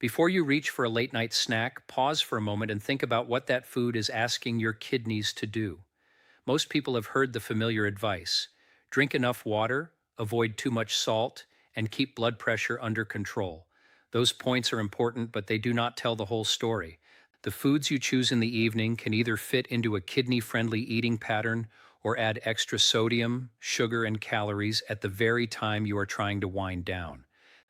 Before you reach for a late night snack, pause for a moment and think about what that food is asking your kidneys to do. Most people have heard the familiar advice: drink enough water, avoid too much salt, and keep blood pressure under control. Those points are important, but they do not tell the whole story. The foods you choose in the evening can either fit into a kidney-friendly eating pattern or add extra sodium, sugar, and calories at the very time you are trying to wind down.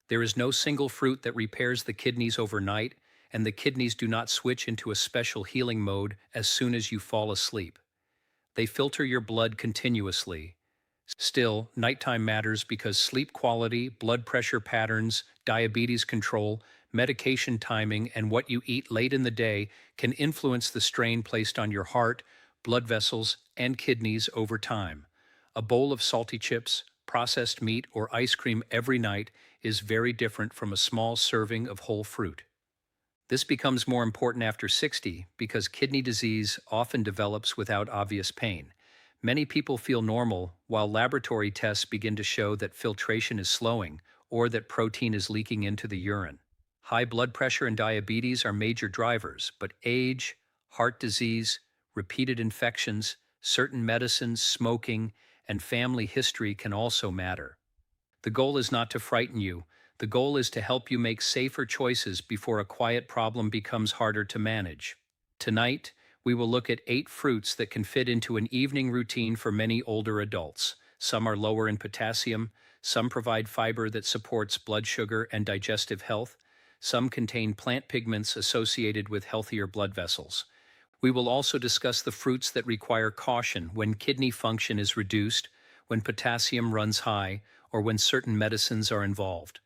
There is no single fruit that repairs the kidneys overnight, and the kidneys do not switch into a special healing mode as soon as you fall asleep. They filter your blood continuously. Still, nighttime matters because sleep quality, blood pressure patterns, diabetes control, medication timing, and what you eat late in the day can influence the strain placed on your heart, blood vessels, and kidneys over time. A bowl of salty chips, processed meat, or ice cream every night is very different from a small serving of whole fruit. This becomes more important after 60 because kidney disease often develops without obvious pain. Many people feel normal, while laboratory tests begin to show that filtration is slowing or that protein is leaking into the urine. High blood pressure and diabetes are major drivers, but age, heart disease, repeated infections, certain medicines, smoking, and family history can also matter. The goal is not to frighten you. The goal is to help you make safer choices before a quiet problem becomes harder to manage. Tonight, we will look at 8 fruits that can fit into an evening routine for many older adults. Some are lower in potassium, some provide fiber that supports blood sugar and digestive health, some contain plant pigments associated with healthier blood vessels. We will also discuss the fruits that require caution when kidney function is reduced, when potassium runs high, or when certain medicines are involved.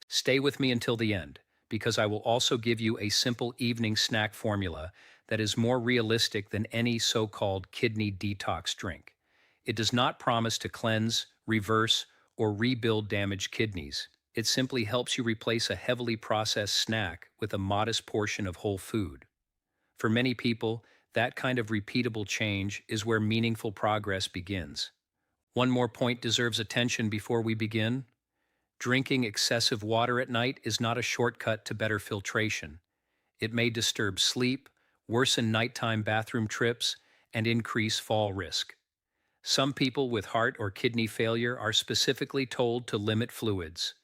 Stay with me until the end, because I will also give you a simple evening snack formula that is more realistic than any so-called kidney detox drink. It does not promise to cleanse, reverse, or rebuild damaged kidneys. It simply helps you replace a heavily processed snack with a modest portion of whole food. For many people, that kind of repeatable change is where meaningful progress begins. One more point deserves attention before we begin. Drinking excessive water at night is not a shortcut to better filtration. It may disturb sleep, worsen nighttime bathroom trips, and increase fall risk. Some people with heart or kidney failure are specifically told to limit fluids.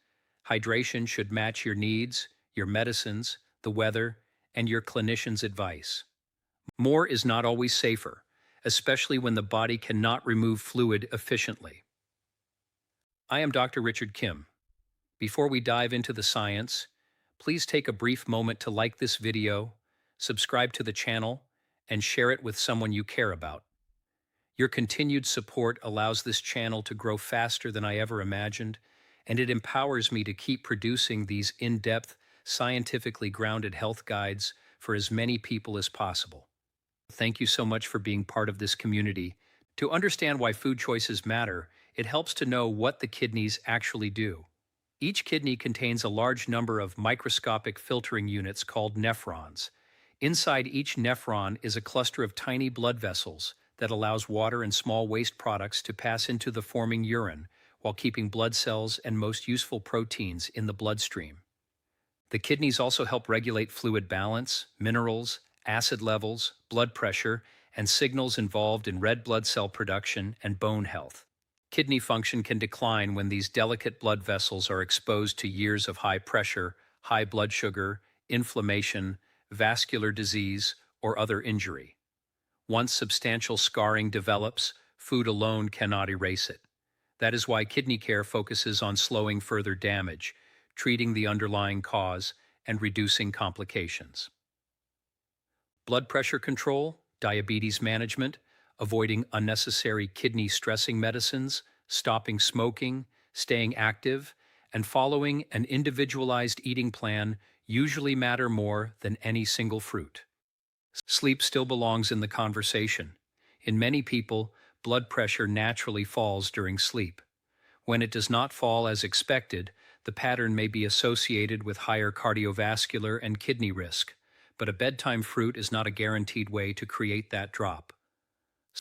Hydration should match your needs, your medicines, the weather, and your clinician's advice. More is not always safer, especially when the body cannot remove fluid efficiently. I am Dr. Richard Kim. Before we dive into the science, please take a brief moment to like this video, subscribe to the channel, and share it with someone you care about. Your continued support allows this channel to grow faster than I ever imagined, and it empowers me to keep producing these in-depth, scientifically grounded health guides for as many people as possible. Thank you so much for being part of this community. To understand why food choices matter, it helps to know what the kidneys actually do. Each kidney contains a large number of microscopic filtering units called nephrons. Inside each nephron is a cluster of tiny blood vessels that allows water and small waste products to pass into the forming urine while keeping blood cells and most useful proteins in the bloodstream. The kidneys also help regulate fluid balance, minerals, acid levels, blood pressure, and signals involved in red blood cell production and bone health. Kidney function can decline when these delicate blood vessels are exposed to years of high pressure, high blood sugar, inflammation, vascular disease, or other injury. Once substantial scarring develops, food alone cannot erase it. That is why kidney care focuses on slowing further damage, treating the underlying cause, and reducing complications. Blood pressure control, diabetes management, avoiding unnecessary kidney stressing medicines, stopping smoking, staying active, and following an individualized eating plan usually matter more than any single fruit. Sleep still belongs in the conversation. In many people, blood pressure naturally falls during sleep. When it does not fall as expected, the pattern may be associated with higher cardiovascular and kidney risk, but a bedtime fruit is not a guaranteed way to create that drop.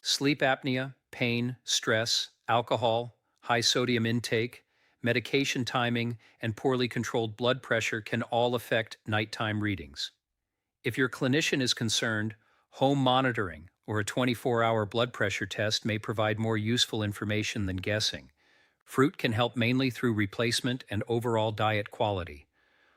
Sleep apnea, pain, stress, alcohol, high sodium intake, medication timing, and poorly controlled blood pressure can all affect nighttime readings. If your clinician is concerned, home monitoring or a 24-hour blood pressure test may provide more useful information than guessing. Fruit can help mainly through replacement and overall diet quality.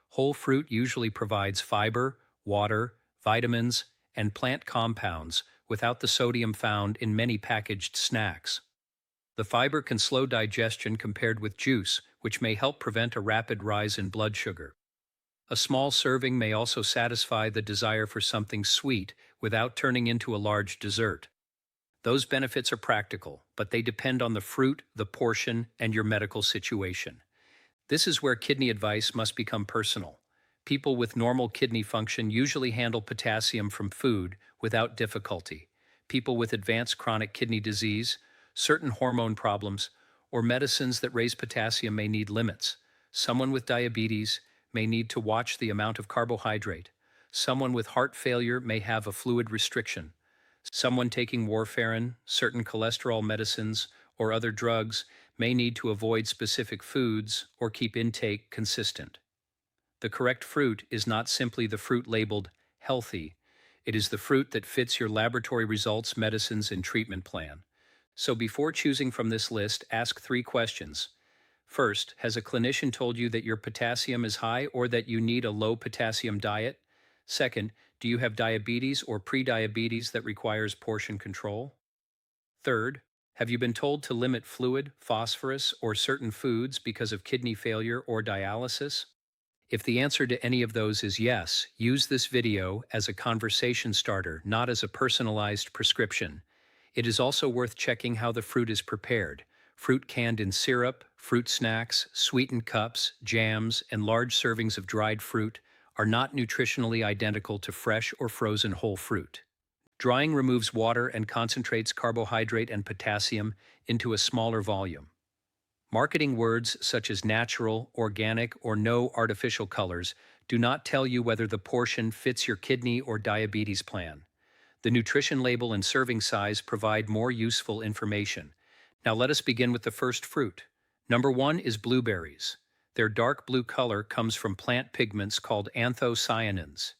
Whole fruit usually provides fiber, water, vitamins, and plant compounds without the sodium found in many packaged snacks. The fiber can slow digestion compared with juice, which may help prevent a rapid rise in blood sugar. A small serving may also satisfy the desire for something sweet without turning into a large dessert. Those benefits are practical, but they depend on the fruit, the portion, and your medical situation. This is where kidney advice must become personal. People with normal kidney function usually handle potassium from food without difficulty. People with advanced chronic kidney disease, certain hormone problems, or medicines that raise potassium may need limits. Someone with diabetes may need to watch the amount of carbohydrate. Someone with heart failure may have a fluid restriction. Someone taking warfarin, certain cholesterol medicines, or other drugs may need to avoid specific foods or keep intake consistent. The correct fruit is not simply the fruit labeled healthy. It is the fruit that fits your laboratory results, medicines, and treatment plan. So before choosing from this list, ask 3 questions. First, has a clinician told you that your potassium is high or that you need a low potassium diet? Second, do you have diabetes or prediabetes that requires portion control? Third, have you been told to limit fluid, phosphorus, or certain foods because of kidney failure or dialysis? If the answer to any of those is yes, use this video as a conversation starter, not as a personalized prescription. It is also worth checking how the fruit is prepared. Fruit canned in syrup, fruit snacks, sweetened cups, jams, and large servings of dried fruit are not nutritionally identical to fresh or frozen whole fruit. Drying removes water and concentrates carbohydrate and potassium into a smaller volume. Marketing words such as natural, organic, or no artificial colors do not tell you whether the portion fits your kidney or diabetes plan. The nutrition label and serving size provide more useful information. Now let us begin with the first fruit. Number 1 is blueberries. Their dark blue color comes from plant pigments called anthocyanins.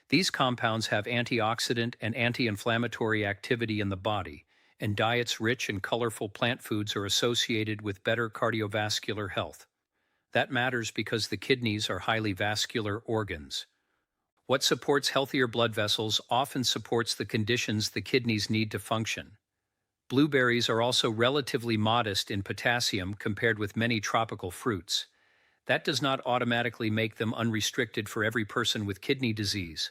These compounds have antioxidant and anti-inflammatory activity in the body, and diets rich in colorful plant foods are associated with better cardiovascular health. That matters because the kidneys are highly vascular organs. What supports healthier blood vessels often supports the conditions the kidneys need to function. Blueberries are also relatively modest in potassium compared with many tropical fruits. That does not automatically make them unrestricted for every person with kidney disease,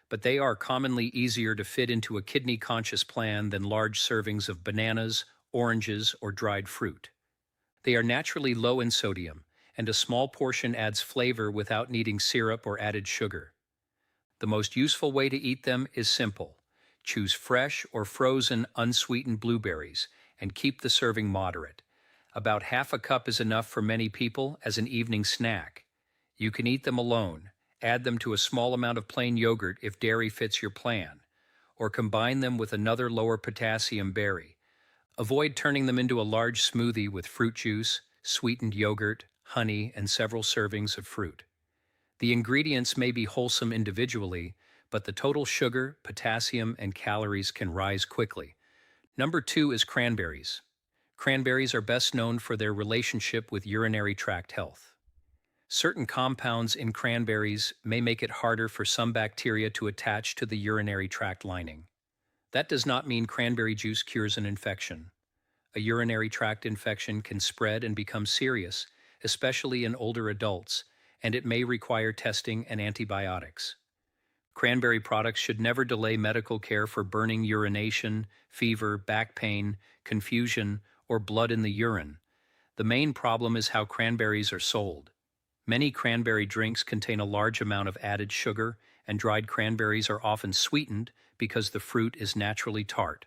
but they are commonly easier to fit into a kidney-conscious plan than large servings of bananas, oranges, or dried fruit. They are naturally low in sodium, and a small portion adds flavor without needing syrup or added sugar. The most useful way to eat them is simple. Choose fresh or frozen unsweetened blueberries and keep the serving moderate. About half a cup is enough for many people as an evening snack. You can eat them alone, add them to a small amount of plain yogurt if dairy fits your plan, or combine them with another lower potassium berry. Avoid turning them into a large smoothie with fruit juice, sweetened yogurt, honey, and several servings of fruit. The ingredients may be wholesome individually, but the total sugar, potassium, and calories can rise quickly. Number 2 is cranberries. Cranberries are best known for their relationship with urinary tract health. Certain compounds in cranberries may make it harder for some bacteria to attach to the urinary tract lining. That does not mean cranberry juice cures an infection. A urinary tract infection can spread and become serious, especially in older adults, and it may require testing and antibiotics. Cranberry products should never delay medical care for burning urination, fever, back pain, confusion, or blood in the urine. The main problem is how cranberries are sold. Many cranberry drinks contain a large amount of added sugar, and dried cranberries are often sweetened because the fruit is naturally tart.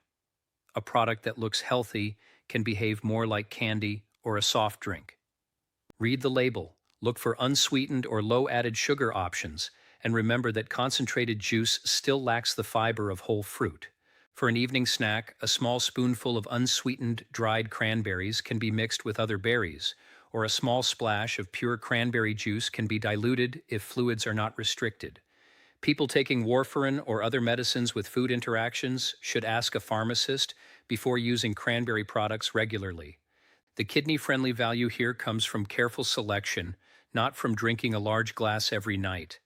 A product that looks healthy can behave more like candy or a soft drink. Read the label, look for unsweetened or low added sugar options, and remember that concentrated juice still lacks the fiber of whole fruit. For an evening snack, a small spoonful of unsweetened dried cranberries can be mixed with other berries, or a small splash of pure cranberry juice can be diluted if fluids are not restricted. People taking warfarin or other medicines with food interactions should ask a pharmacist before using cranberry products regularly. The kidney-friendly value here comes from careful selection, not from drinking a large glass every night.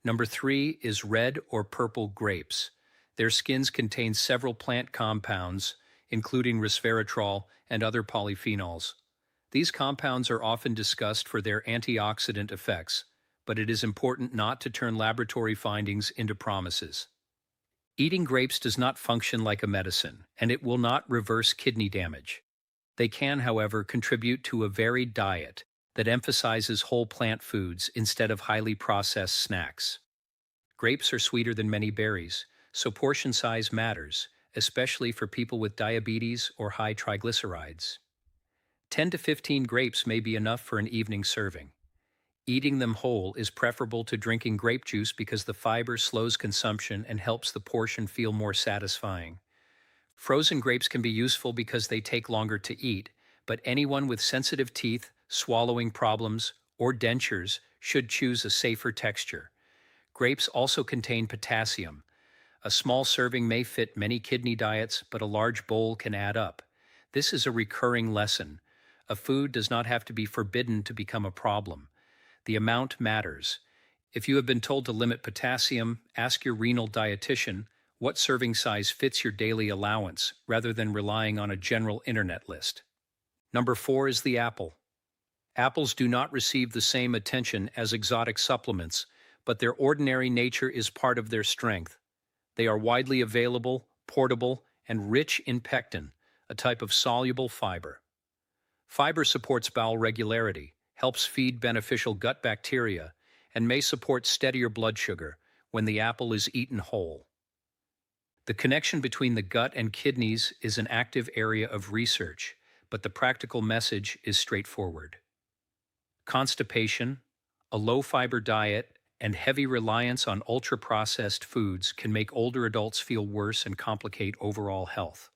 Number 3 is red or purple grapes. Their skins contain several plant compounds, including resveratrol and other polyphenols. These compounds are often discussed for their antioxidant effects, but it is important not to turn laboratory findings into promises. Eating grapes does not function like a medicine, and it will not reverse kidney damage. They can, however, contribute to a varied diet that emphasizes whole plant foods instead of highly processed snacks. Grapes are sweeter than many berries, so portion size matters, especially for people with diabetes or high triglycerides. 10 to 15 grapes may be enough for an evening serving. Eating them whole is preferable to drinking grape juice because the fiber slows consumption and helps the portion feel more satisfying. Frozen grapes can be useful because they take longer to eat, but anyone with sensitive teeth, swallowing problems, or dentures should choose a safer texture. Grapes also contain potassium. A small serving may fit many kidney diets, but a large bowl can add up. This is a recurring lesson. A food does not have to be forbidden to become a problem. The amount matters. If you have been told to limit potassium, ask your renal dietitian what serving size fits your daily allowance rather than relying on a general internet list. Number 4 is the apple. Apples do not receive the same attention as exotic supplements, but their ordinary nature is part of their strength. They are widely available, portable, and rich in pectin, a type of soluble fiber. Fiber supports bowel regularity, helps feed beneficial gut bacteria, and may support steadier blood sugar when the apple is eaten whole. The connection between the gut and kidneys is an active area of research, but the practical message is straightforward. Constipation, a low-fiber diet, and heavy reliance on ultra-processed foods can make older adults feel worse and complicate overall health.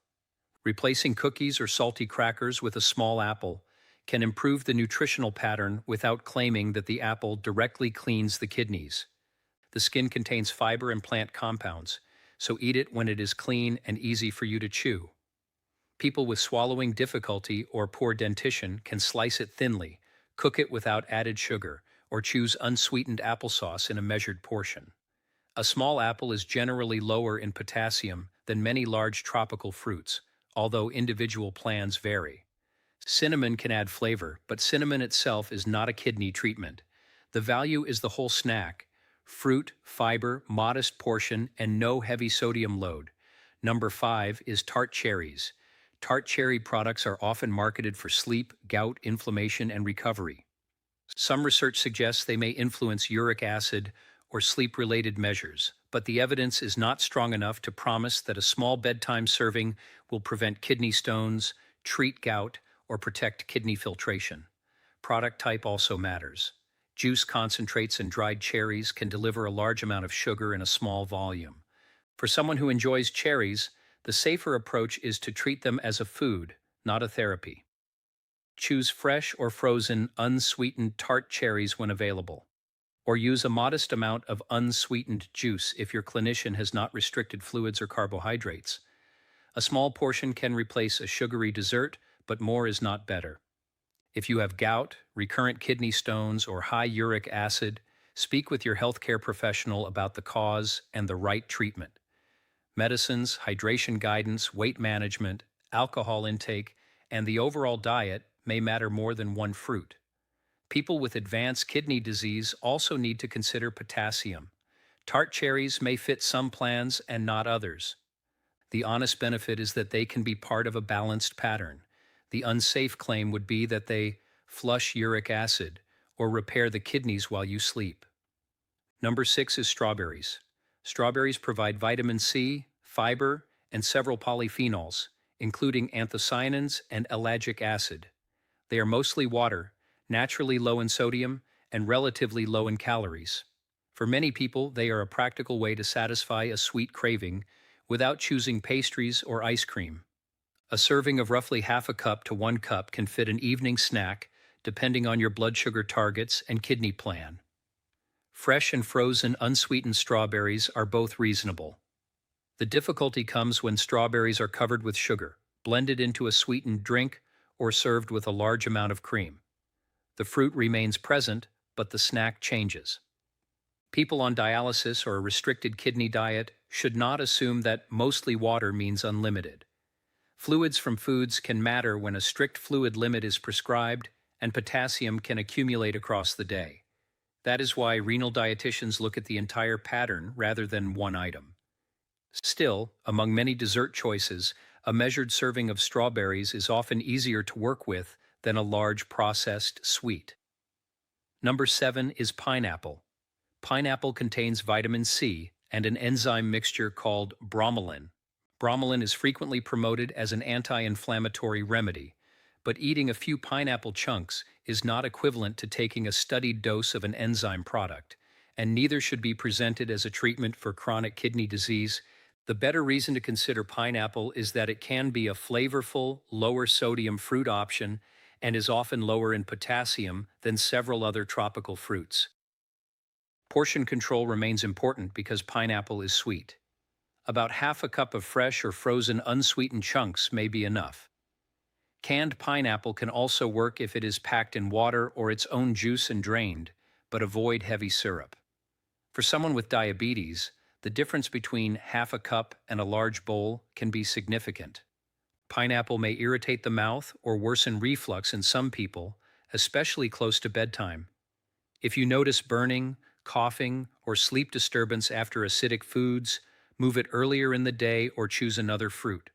Replacing cookies or salty crackers with a small apple can improve the nutritional pattern without claiming that the apple directly cleans the kidneys. The skin contains fiber and plant compounds, so eat it when it is clean and easy for you to chew. People with swallowing difficulty or poor dentition can slice it thinly, cook it without added sugar, or choose unsweetened applesauce in a measured portion. A small apple is generally lower in potassium than many large tropical fruits, although individual plans vary. Cinnamon can add flavor, but cinnamon itself is not a kidney treatment. The value is the whole snack: fruit, fiber, modest portion, and no heavy sodium load. Number 5 is tart cherries. Tart cherry products are often marketed for sleep, gout, inflammation, and recovery. Some research suggests they may influence uric acid or sleep-related measures, but the evidence is not strong enough to promise that a small bedtime serving will prevent kidney stones, treat gout, or protect kidney filtration. Product type also matters. Juice concentrates and dried cherries can deliver a large amount of sugar in a small volume. For someone who enjoys cherries, the safer approach is to treat them as a food, not a therapy. Choose fresh or frozen, unsweetened tart cherries when available, or use a modest amount of unsweetened juice if your clinician has not restricted fluids or carbohydrates. A small portion can replace a sugary dessert, but more is not better. If you have gout, recurrent kidney stones, or high uric acid, speak with your healthcare professional about the cause and the right treatment. Medicines, hydration guidance, weight management, alcohol intake, and the overall diet may matter more than one fruit. People with advanced kidney disease also need to consider potassium. Tart cherries may fit some plans and not others. The honest benefit is that they can be part of a balanced pattern. The unsafe claim would be that they flush uric acid or repair the kidneys while you sleep. Number 6 is strawberries. Strawberries provide vitamin C, fiber, and several polyphenols, including anthocyanins and ellagic acid. They are mostly water, naturally low in sodium, and relatively low in calories. For many people, they are a practical way to satisfy a sweet craving without choosing pastries or ice cream. A serving of roughly half a cup to 1 cup can fit an evening snack, depending on your blood sugar targets and kidney plan. Fresh and frozen unsweetened strawberries are both reasonable. The difficulty comes when strawberries are covered with sugar, blended into a sweetened drink, or served with a large amount of cream. The fruit remains present, but the snack changes. People on dialysis or a restricted kidney diet should not assume that mostly water means unlimited. Fluids from foods can matter when a strict fluid limit is prescribed, and potassium can accumulate across the day. That is why renal dietitians look at the entire pattern rather than one item. Still, among many dessert choices, a measured serving of strawberries is often easier to work with than a large processed sweet. Number 7 is pineapple. Pineapple contains vitamin C and an enzyme mixture called bromelain. Bromelain is frequently promoted as an anti-inflammatory remedy, but eating a few pineapple chunks is not equivalent to taking a studied dose of an enzyme product, and neither should be presented as a treatment for chronic kidney disease. The better reason to consider pineapple is that it can be a flavorful, lower sodium fruit option and is often lower in potassium than several other tropical fruits. Portion control remains important because pineapple is sweet. About half a cup of fresh or frozen unsweetened chunks may be enough. Canned pineapple can also work if it is packed in water or its own juice and drained, but avoid heavy syrup. For someone with diabetes, the difference between half a cup and a large bowl can be significant. Pineapple may irritate the mouth or worsen reflux in some people, especially close to bedtime. If you notice burning, coughing, or sleep disturbance after acidic foods, move it earlier in the day or choose another fruit.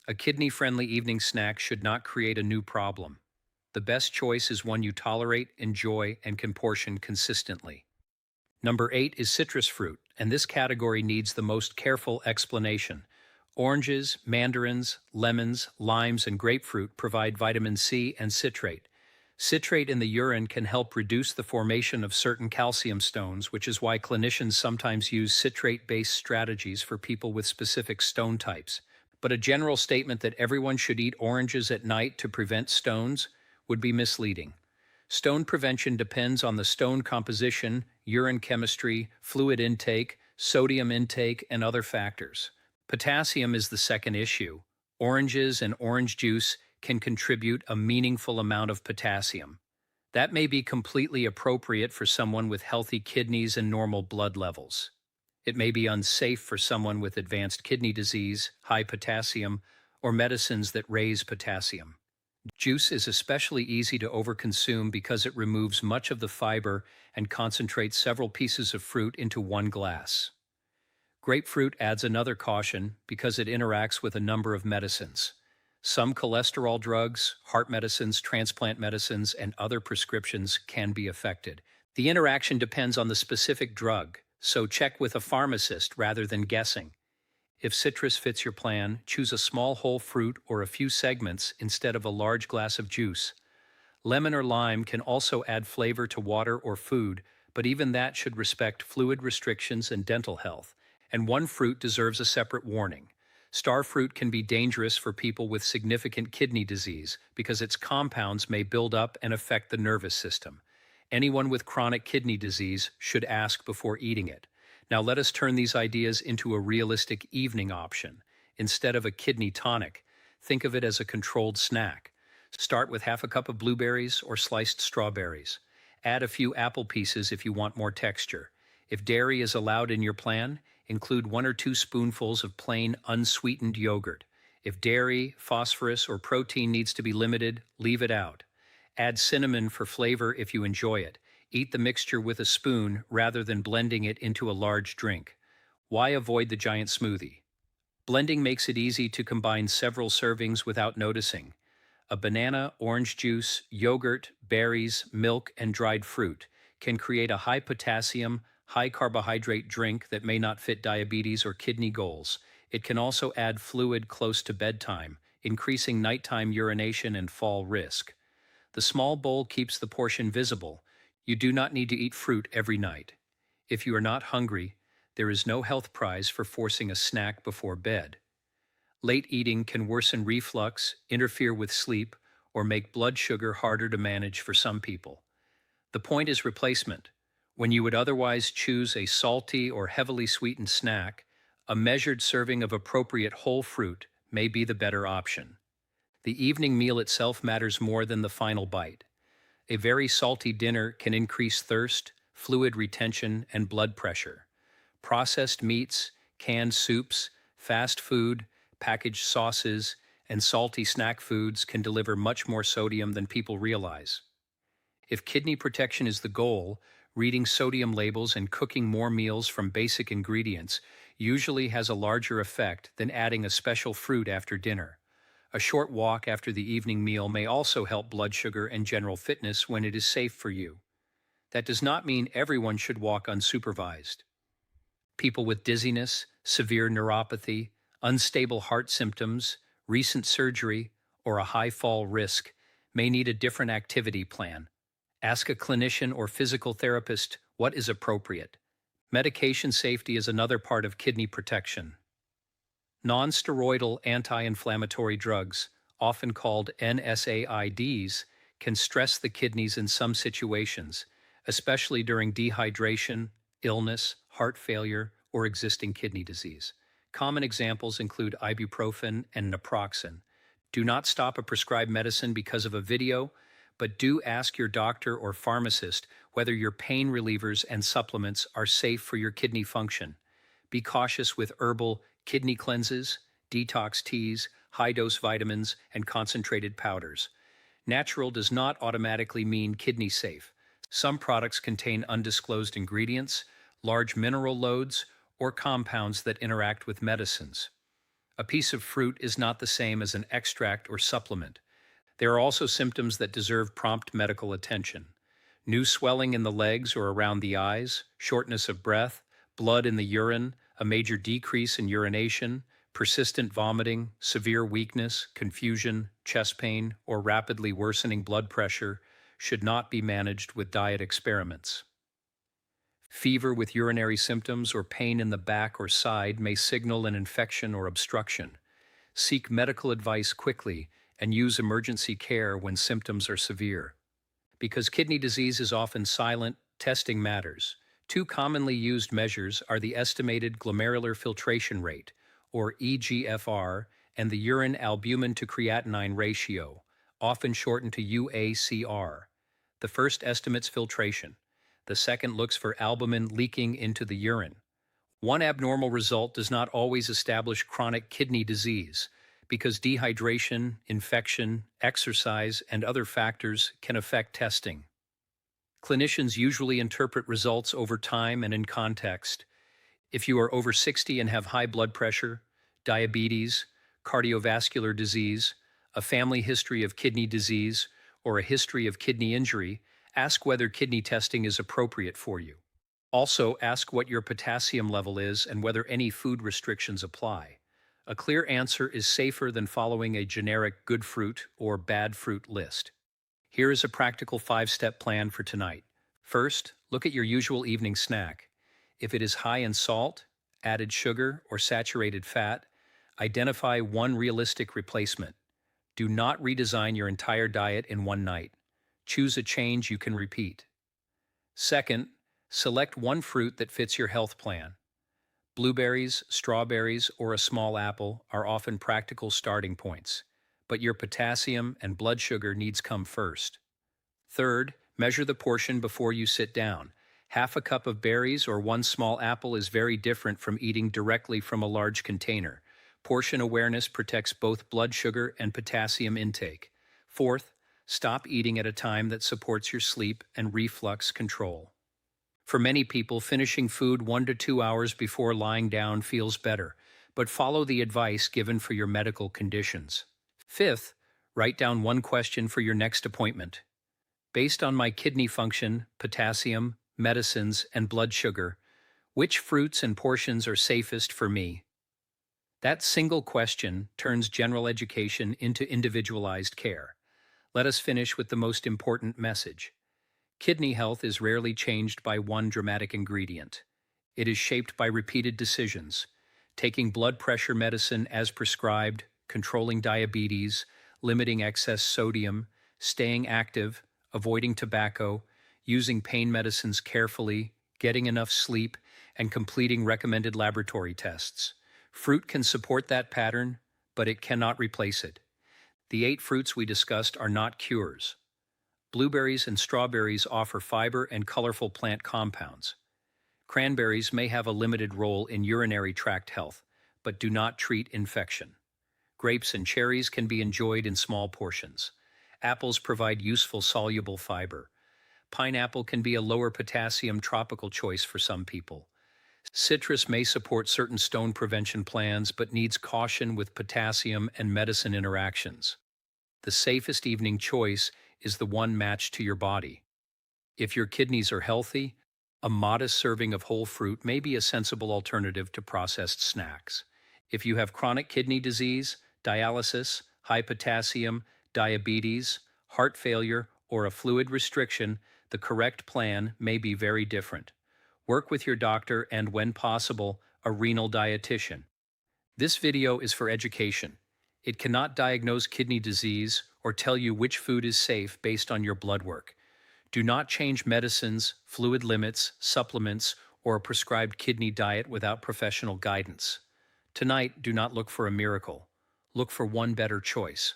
A kidney-friendly evening snack should not create a new problem. The best choice is one you tolerate, enjoy, and can portion consistently. Number 8 is citrus fruit, and this category needs the most careful explanation. Oranges, mandarins, lemons, limes, and grapefruit provide vitamin C and citrate. Citrate in the urine can help reduce the formation of certain calcium stones, which is why clinicians sometimes use citrate-based strategies for people with specific stone types. But a general statement that everyone should eat oranges at night to prevent stones would be misleading. Stone prevention depends on the stone composition, urine chemistry, fluid intake, sodium intake, and other factors. Potassium is the second issue. Oranges and orange juice can contribute a meaningful amount of potassium. That may be completely appropriate for someone with healthy kidneys and normal blood levels. It may be unsafe for someone with advanced kidney disease, high potassium, or medicines that raise potassium. Juice is especially easy to overconsume because it removes much of the fiber and concentrates several pieces of fruit into one glass. Grapefruit adds another caution because it interacts with a number of medicines. Some cholesterol drugs, heart medicines, transplant medicines, and other prescriptions can be affected. The interaction depends on the specific drug, so check with a pharmacist rather than guessing. If citrus fits your plan, choose a small whole fruit or a few segments instead of a large glass of juice. Lemon or lime can also add flavor to water or food, but even that should respect fluid restrictions and dental health. And one fruit deserves a separate warning. Star fruit can be dangerous for people with significant kidney disease because its compounds may build up and affect the nervous system. Anyone with chronic kidney disease should ask before eating it. Now let us turn these ideas into a realistic evening option. Instead of a kidney tonic, think of it as a controlled snack. Start with half a cup of blueberries or sliced strawberries. Add a few apple pieces if you want more texture. If dairy is allowed in your plan, include 1 or 2 spoonfuls of plain unsweetened yogurt. If dairy, phosphorus, or protein needs to be limited, leave it out. Add cinnamon for flavor if you enjoy it. Eat the mixture with a spoon rather than blending it into a large drink. Why avoid the giant smoothie? Blending makes it easy to combine several servings without noticing. A banana, orange juice, yogurt, berries, milk, and dried fruit can create a high potassium, high carbohydrate drink that may not fit diabetes or kidney goals. It can also add fluid close to bedtime, increasing nighttime urination and fall risk. The small bowl keeps the portion visible. You do not need to eat fruit every night. If you are not hungry, there is no health prize for forcing a snack before bed. Late eating can worsen reflux, interfere with sleep, or make blood sugar harder to manage for some people. The point is replacement. When you would otherwise choose a salty or heavily sweetened snack, a measured serving of appropriate whole fruit may be the better option. The evening meal itself matters more than the final bite. A very salty dinner can increase thirst, fluid retention, and blood pressure. Processed meats, canned soups, fast food, packaged sauces, and salty snack foods can deliver much more sodium than people realize. If kidney protection is the goal, reading sodium labels and cooking more meals from basic ingredients usually has a larger effect than adding a special fruit after dinner. A short walk after the evening meal may also help blood sugar and general fitness when it is safe for you. That does not mean everyone should walk unsupervised. People with dizziness, severe neuropathy, unstable heart symptoms, recent surgery, or a high fall risk may need a different activity plan. Ask a clinician or physical therapist what is appropriate. Medication safety is another part of kidney protection. Non-steroidal anti-inflammatory drugs, often called NSAIDs, can stress the kidneys in some situations, especially during dehydration, illness, heart failure, or existing kidney disease. Common examples include ibuprofen and naproxen. Do not stop a prescribed medicine because of a video, but do ask your doctor or pharmacist whether your pain relievers and supplements are safe for your kidney function. Be cautious with herbal kidney cleanses, detox teas, high-dose vitamins, and concentrated powders. Natural does not automatically mean kidney safe. Some products contain undisclosed ingredients, large mineral loads, or compounds that interact with medicines. A piece of fruit is not the same as an extract or supplement. There are also symptoms that deserve prompt medical attention. New swelling in the legs or around the eyes, shortness of breath, blood in the urine, a major decrease in urination, persistent vomiting, severe weakness, confusion, chest pain, or rapidly worsening blood pressure should not be managed with diet experiments. Fever with urinary symptoms or pain in the back or side may signal an infection or obstruction. Seek medical advice quickly and use emergency care when symptoms are severe. Because kidney disease is often silent, testing matters. Two commonly used measures are the estimated glomerular filtration rate, or eGFR, and the urine albumin to creatinine ratio, often shortened to UACR. The first estimates filtration. The second looks for albumin leaking into the urine. One abnormal result does not always establish chronic kidney disease, because dehydration, infection, exercise, and other factors can affect testing. Clinicians usually interpret results over time and in context. If you are over 60 and have high blood pressure, diabetes, cardiovascular disease, a family history of kidney disease, or a history of kidney injury, ask whether kidney testing is appropriate for you. Also, ask what your potassium level is and whether any food restrictions apply. A clear answer is safer than following a generic good fruit or bad fruit list. Here is a practical 5-step plan for tonight. First, look at your usual evening snack. If it is high in salt, added sugar, or saturated fat, identify one realistic replacement. Do not redesign your entire diet in one night. Choose a change you can repeat. Second, select one fruit that fits your health plan. Blueberries, strawberries, or a small apple are often practical starting points, but your potassium and blood sugar needs come first. Third, measure the portion before you sit down. Half a cup of berries or one small apple is very different from eating directly from a large container. Portion awareness protects both blood sugar and potassium intake. Fourth, stop eating at a time that supports your sleep and reflux control. For many people, finishing food 1 to 2 hours before lying down feels better, but follow the advice given for your medical conditions. Fifth, write down one question for your next appointment. Based on my kidney function, potassium, medicines, and blood sugar, which fruits and portions are safest for me? That single question turns general education into individualized care. Let us finish with the most important message. Kidney health is rarely changed by one dramatic ingredient. It is shaped by repeated decisions, taking blood pressure medicine as prescribed, controlling diabetes, limiting excess sodium, staying active, avoiding tobacco, using pain medicines carefully, getting enough sleep, and completing recommended laboratory tests. Fruit can support that pattern, but it cannot replace it. The 8 fruits we discussed are not cures. Blueberries and strawberries offer fiber and colorful plant compounds. Cranberries may have a limited role in urinary tract health, but do not treat infection. Grapes and cherries can be enjoyed in small portions. Apples provide useful soluble fiber. Pineapple can be a lower potassium tropical choice for some people. Citrus may support certain stone prevention plans but needs caution with potassium and medicine interactions. The safest evening choice is the one matched to your body. If your kidneys are healthy, a modest serving of whole fruit may be a sensible alternative to processed snacks. If you have chronic kidney disease, dialysis, high potassium, diabetes, heart failure, or a fluid restriction, the correct plan may be very different. Work with your doctor and, when possible, a renal dietitian. This video is for education. It cannot diagnose kidney disease or tell you which food is safe based on your blood work. Do not change medicines, fluid limits, supplements, or a prescribed kidney diet without professional guidance. Tonight, do not look for a miracle. Look for one better choice.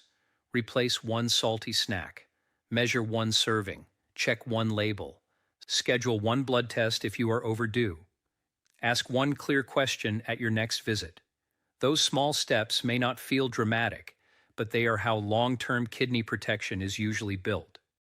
Replace one salty snack. Measure one serving. Check one label. Schedule one blood test if you are overdue. Ask one clear question at your next visit. Those small steps may not feel dramatic, but they are how long-term kidney protection is usually built.